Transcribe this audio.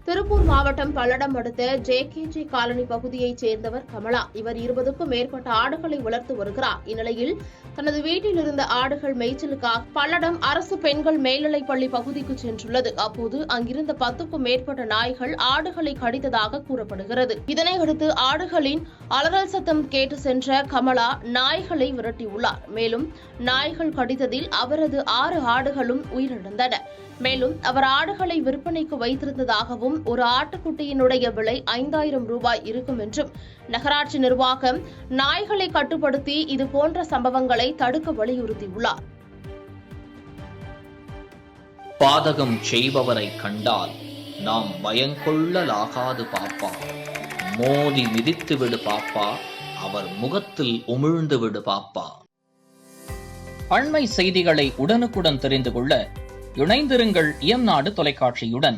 திருப்பூர் மாவட்டம் பல்லடம் அடுத்த J colony பகுதியைச் சேர்ந்தவர் கமலா. இவர் 20க்கும் மேற்பட்ட ஆடுகளை வளர்த்து வருகிறார். இந்நிலையில் தனது வீட்டில் இருந்த ஆடுகள் மேய்ச்சலுக்காக பல்லடம் அரசு பெண்கள் மேல்நிலைப்பள்ளி பகுதிக்கு சென்றுள்ளது. அப்போது அங்கிருந்த 10க்கும் மேற்பட்ட நாய்கள் ஆடுகளை கடித்ததாக கூறப்படுகிறது. இதனையடுத்து ஆடுகளின் அலறல் சத்தம் கேட்டு சென்ற கமலா நாய்களை விரட்டியுள்ளார். மேலும் நாய்கள் கடித்ததில் அவரது 6 ஆடுகளும் உயிரிழந்தன. மேலும் அவர் ஆடுகளை விற்பனைக்கு வைத்திருந்ததாகவும் ஒரு ஆட்டுக்குட்டியினுடைய விலை 5000 ரூபாய் இருக்கும் என்றும் நகராட்சி நிர்வாகம் நாய்களை கட்டுப்படுத்தி இதுபோன்ற சம்பவங்களை தடுக்க வலியுறுத்தியுள்ளார். பாதகம் செய்பவரை கண்டால் நாம் பயங்கொள்ளலாகாது பாப்பா, மோதி மிதித்து விடு பாப்பா, அவர் முகத்தில் உமிழ்ந்து விடு பாப்பா. அண்மை செய்திகளை உடனுக்குடன் தெரிந்து கொள்ள இணைந்திருங்கள் இயம்நாடு தொலைக்காட்சியுடன்.